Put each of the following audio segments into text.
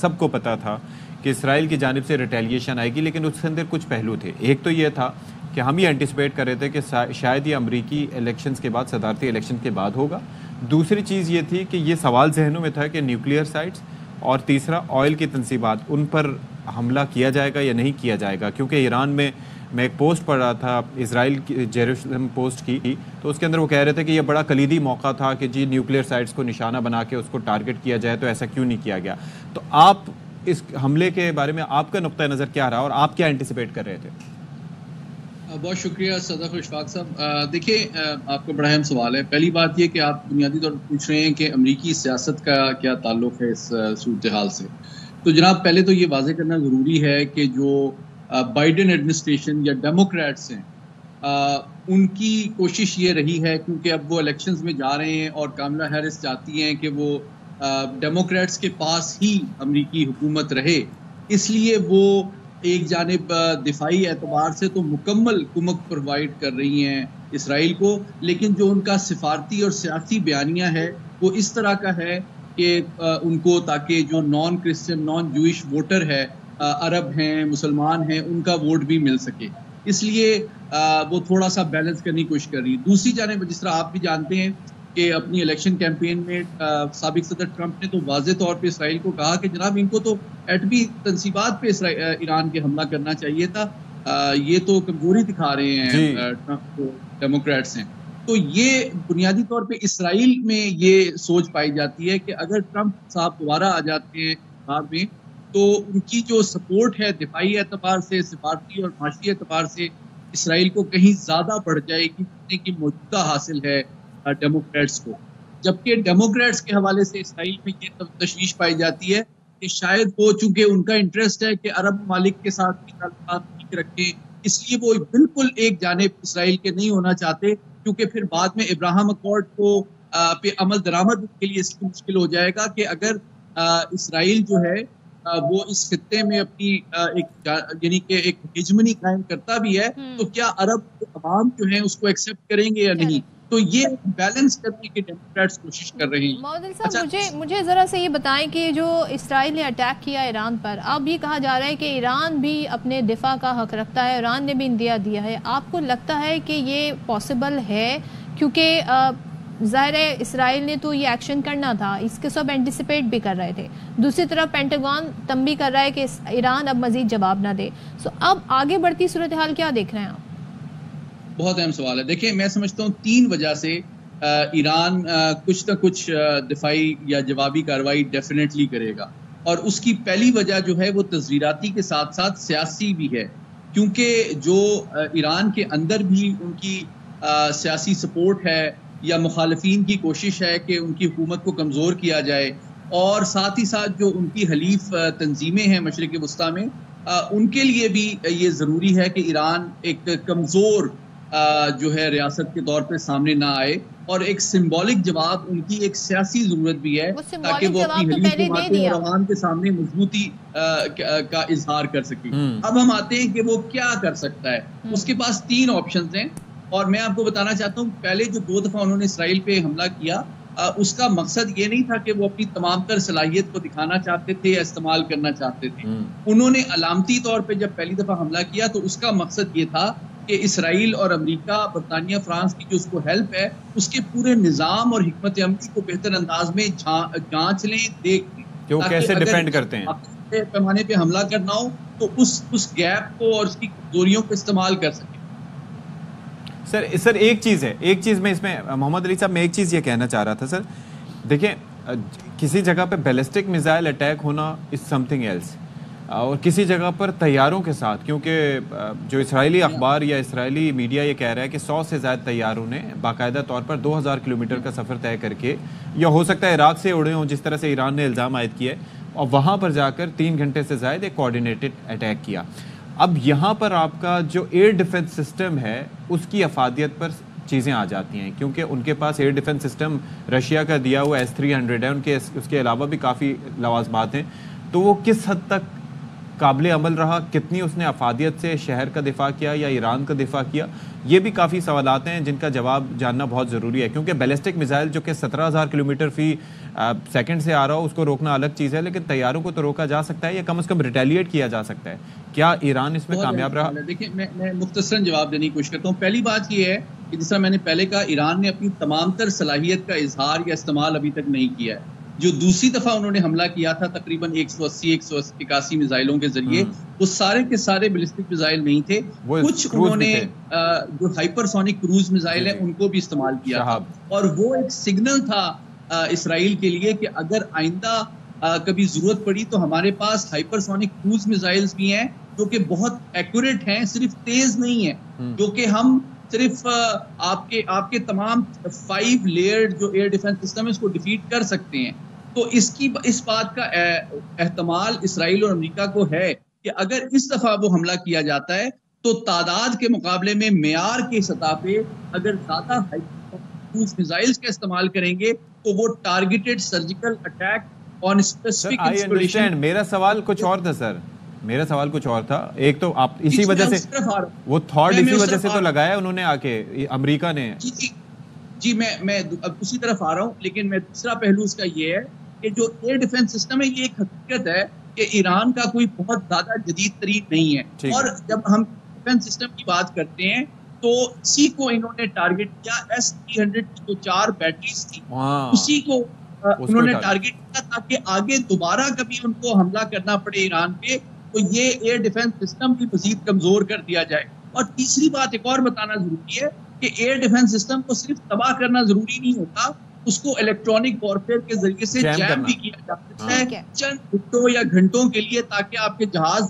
सबको पता था कि इसराइल की जानिब से रिटेलिएशन आएगी, लेकिन उसके अंदर कुछ पहलू थे। एक तो ये था कि हम ये एंटिसिपेट कर रहे थे कि शायद ये अमरीकी इलेक्शंस के बाद, सदारती इलेक्शन के बाद होगा। दूसरी चीज़ ये थी कि ये सवाल जहनों में था कि न्यूक्लियर साइट्स, और तीसरा ऑयल की तंसीबात, उन पर हमला किया जाएगा या नहीं किया जाएगा। क्योंकि ईरान में मैं एक पोस्ट पढ़ रहा था इसराइल की, जेरूसलम पोस्ट की, तो उसके अंदर वो कह रहे थे कि ये बड़ा कलीदी मौका था कि जी न्यूक्लियर साइट्स को निशाना बना के उसको टारगेट किया जाए, तो ऐसा क्यों नहीं किया गया। तो आप इस हमले के बारे में आपका नुक्ता नज़र क्या रहा और आप क्या एंटिसिपेट कर रहे थे? बहुत शुक्रिया सदफ इशफाक साहब। देखिए, आपका बड़ा अहम सवाल है। पहली बात ये कि आप बुनियादी तौर पर पूछ रहे हैं कि अमरीकी सियासत का क्या ताल्लुक है इस सूरत हाल से। तो जनाब, पहले तो ये वाज़ेह करना ज़रूरी है कि जो बाइडेन एडमिनिस्ट्रेशन या डेमोक्रेट्स हैं, उनकी कोशिश ये रही है, क्योंकि अब वो इलेक्शंस में जा रहे हैं और कामला हैरिस चाहती हैं कि वो डेमोक्रेट्स के पास ही अमरीकी हुकूमत रहे, इसलिए वो एक जानिब दिफाई एतबार से तो मुकम्मल कुमक प्रोवाइड कर रही हैं इसराइल को, लेकिन जो उनका सिफारती और सियासी बयानिया है वो इस तरह का है कि उनको, ताकि जो non Christian, non Jewish voter है, अरब हैं, मुसलमान हैं, उनका वोट भी मिल सके, इसलिए वो थोड़ा सा बैलेंस करने की कोशिश कर रही है। दूसरी जानिब, जिस तरह आप भी जानते हैं कि अपनी इलेक्शन कैंपेन में साबिक सदर ट्रंप ने तो वाज़ेह तौर पे इसराइल को कहा कि जनाब इनको तो एटमी तंसीबात पे ईरान के हमला करना चाहिए था, ये तो कमजोरी दिखा रहे हैं ट्रंप को, डेमोक्रेट्स हैं। तो ये बुनियादी तौर पे इसराइल में ये सोच पाई जाती है कि अगर ट्रंप साहब दोबारा आ जाते हैं बाद में, तो उनकी जो सपोर्ट है दिफाई एतबार से, सिफारती और माशी एतबार से इसराइल को कहीं ज़्यादा बढ़ जाएगी जितने की मौजूदा हासिल है डेमोक्रेट्स को। जबकि डेमोक्रेट्स के हवाले से इसराइल में ये तशवीश पाई जाती है कि शायद वो, चूंकि उनका इंटरेस्ट है कि अरब ममालिक के साथ भी ताल्लुकात ठीक रखें, इसलिए वो बिल्कुल एक जानिब इसराइल के नहीं होना चाहते, क्योंकि फिर बाद में इब्राहिम अकॉर्ड को पे अमल दरामद के लिए इसकी मुश्किल हो जाएगा कि अगर इसराइल जो है वो इस खित्ते में अपनी यानी कि एक हेजमनी कायम करता भी है, तो क्या अरब अवाम जो है उसको एक्सेप्ट करेंगे या नहीं। तो ये बैलेंस करने की डेमोक्रेट्स कोशिश कर रहे हैं। मौदल साहब, मुझे ज़रा से ये बताएं कि जो इसराइल ने अटैक किया ईरान पर, अब ये कहा जा रहा है कि ईरान भी अपने दिफा का हक रखता है, ईरान ने भी इंदिया दिया है। आपको लगता है कि ये पॉसिबल है? क्योंकि ज़ाहिर है इसराइल ने तो ये एक्शन करना था, इसके सब एंटिसिपेट भी कर रहे थे। दूसरी तरफ पेंटागन तंबी कर रहा है कि ईरान अब मज़ीद जवाब ना दे। सो अब आगे बढ़ती सूरत हाल क्या देख रहे हैं आप? बहुत अहम सवाल है। देखिए, मैं समझता हूँ 3 वजह से ईरान कुछ ना कुछ दिफाई या जवाबी कार्रवाई डेफिनेटली करेगा, और उसकी पहली वजह जो है वो तस्वीराती के साथ साथ सियासी भी है, क्योंकि जो ईरान के अंदर भी उनकी सियासी सपोर्ट है या मुखालफीन की कोशिश है कि उनकी हुकूमत को कमज़ोर किया जाए, और साथ ही साथ जो उनकी हलीफ तंजीमें हैं मशरिक़ वस्ता में, उनके लिए भी ये ज़रूरी है कि ईरान एक कमज़ोर जो है रियासत के तौर पे सामने ना आए, और एक सिंबॉलिक जवाब, उनकी एक सियासी जरूरत भी है ताकि वो अपनी हलीफ हुकूमत और अवाम के सामने मजबूती का इजहार कर सके। अब हम आते हैं कि वो क्या कर सकता है। उसके पास 3 ऑप्शंस हैं, और मैं आपको बताना चाहता हूँ, पहले जो 2 दफा उन्होंने इसराइल पे हमला किया, उसका मकसद ये नहीं था कि वो अपनी तमाम तर सलाहियत को दिखाना चाहते थे या इस्तेमाल करना चाहते थे। उन्होंने अलामती तौर पे जब पहली दफा हमला किया तो उसका मकसद ये था कि इसराइल और अमेरिका, बरतानिया, फ्रांस की जो उसको हेल्प है, उसके पूरे निज़ाम और हिकमत अमली को बेहतर अंदाज में जांच लें, देख लें कि वो कैसे डिफेंड करते हैं। पैमाने पे हमला करना हो तो उस गैप को और उसकी कमजोरियों को इस्तेमाल कर सकें। सर एक चीज़ है, एक चीज़ में इसमें मोहम्मद अली साहब, मैं एक चीज़ ये कहना चाह रहा था सर। देखिए, किसी जगह पे बैलिस्टिक मिसाइल अटैक होना इज़ समथिंग एल्स, और किसी जगह पर तैयारों के साथ, क्योंकि जो इसराइली अखबार या इसराइली मीडिया ये कह रहा है कि 100 से ज़्यादा तैयारों ने बाकायदा तौर पर 2000 किलोमीटर का सफ़र तय करके, या हो सकता है इराक से उड़े हों जिस तरह से ईरान ने इल्ज़ाम आयद किया है, और वहाँ पर जाकर 3 घंटे से ज़्यादा एक कोऑर्डिनेटेड अटैक किया। अब यहाँ पर आपका जो एयर डिफेंस सिस्टम है उसकी अफादियत पर चीज़ें आ जाती हैं, क्योंकि उनके पास एयर डिफेंस सिस्टम रशिया का दिया हुआ S-300 है, उसके अलावा भी काफ़ी लवाजमात हैं। तो वो किस हद तक काबिल अमल रहा, कितनी उसने अफादियत से शहर का दिफा किया या ईरान का दिफा किया, ये भी काफ़ी सवालात हैं जिनका जवाब जानना बहुत ज़रूरी है। क्योंकि बैलिस्टिक मिसाइल जो कि 17,000 किलोमीटर फी सेकंड से आ रहा हो, उसको रोकना अलग चीज़ है, लेकिन तैयारों को तो रोका जा सकता है या कम से कम रिटेलिएट किया जा सकता है। क्या ईरान इसमें कामयाब रहा? देखिए, मैं मुख्तसरन जवाब देने की कोशिश करता हूँ। पहली बात ये है कि जिस तरह मैंने पहले कहा, ईरान ने अपनी तमाम तर सलाहियत का इजहार या इस्तेमाल अभी तक नहीं किया है। जो दूसरी दफा उन्होंने हमला किया था तकरीबन 181 मिसाइलों के जरिए, वो सारे के सारे बैलिस्टिक मिसाइल नहीं थे, कुछ उन्होंने जो हाइपरसोनिक क्रूज मिसाइल है उनको भी इस्तेमाल किया था। और वो एक सिग्नल था इसराइल के लिए कि अगर आइंदा कभी जरूरत पड़ी तो हमारे पास हाइपरसोनिक क्रूज मिसाइल्स भी हैं जो कि बहुत एक्यूरेट हैं, सिर्फ तेज नहीं है, जो कि हम सिर्फ आपके तमाम 5 लेयर्ड जो एयर डिफेंस सिस्टम है उसको डिफीट कर सकते हैं। तो इस बात का एहतमाल इसराइल और अमेरिका को है कि अगर इस दफा वो हमला किया जाता है तो तादाद के मुकाबले में मेयार की सतह पे अगर ज्यादा क्रूज मिसाइल्स का इस्तेमाल करेंगे तो वो targeted surgical attack on specific installation. मेरा सवाल कुछ और था सर, मेरा सवाल कुछ और था। एक तो आप इसी वजह से वो थॉट इसी वजह से तो लगाया उन्होंने आके अमेरिका ने। जी मैं अब उसी तरफ आ रहा हूँ, लेकिन मैं दूसरा पहलू इसका ये है कि जो एयर डिफेंस सिस्टम है ये एक हकीकत है कि ईरान का कोई बहुत ज्यादा जदीद तरीन नहीं है। और जब हम डिफेंस सिस्टम की बात करते हैं तो इसी को इन्होंने टारगेट किया। S-300 की जो 4 बैटरीज थी उसी को उन्होंने टारगेट किया ताकि आगे दोबारा कभी उनको हमला करना पड़े ईरान पे तो ये एयर डिफेंस सिस्टम भी मजीद कमजोर कर दिया जाए। और तीसरी बात एक और बताना जरूरी है कि एयर डिफेंस सिस्टम को सिर्फ तबाह करना जरूरी नहीं होता, उसको इलेक्ट्रॉनिक वॉरफेयर के जरिए से जैम भी किया जा सकता है चंद मिनटों या घंटों के लिए, ताकि आपके जहाज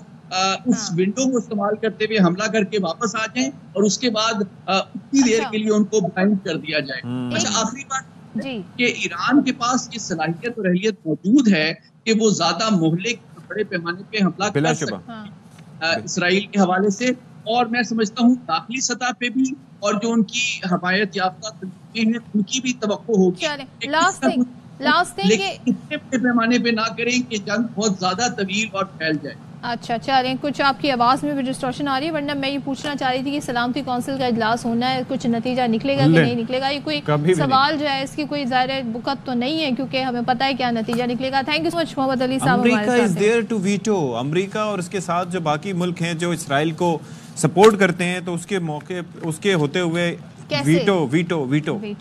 उस विंडो को इस्तेमाल करते हुए हमला करके वापस आ जाएं और उसके बाद उतनी देर के लिए उनको ब्लाइंड कर दिया जाए। अच्छा, आखिरी बात कि ईरान के पास ये सलाहियत और अहलियत मौजूद है कि वो ज्यादा मोहल्ले बड़े पैमाने पे हमला कर सकते हैं इसराइल के हवाले से। और मैं समझता हूँ दाखिली सतह पे भी और जो उनकी हमायत याफ्ता तंजीमें हैं उनकी भी तवक्को होगी। लास्ट थिंग इतने बड़े पैमाने पे ना करें कि जंग बहुत ज्यादा तवील और फैल जाए। अच्छा, चलें, कुछ आपकी आवाज़ में भी डिस्टॉर्शन आ रही है, वरना मैं ये पूछना चाह रही थी कि सलामती कौंसिल का इजलास होना है, कुछ नतीजा निकलेगा कि नहीं निकलेगा? ये कोई सवाल जो है इसकी कोई ज़ाहिर बुकत तो नहीं है क्योंकि हमें पता है क्या नतीजा निकलेगा। Thank you so much Mohammad Ali Sahab. America is there to veto. America और उसके साथ जो बाकी मुल्क हैं जो इसराइल को सपोर्ट करते हैं तो उसके मौके उसके होते हुए वीटो वीटो वीटो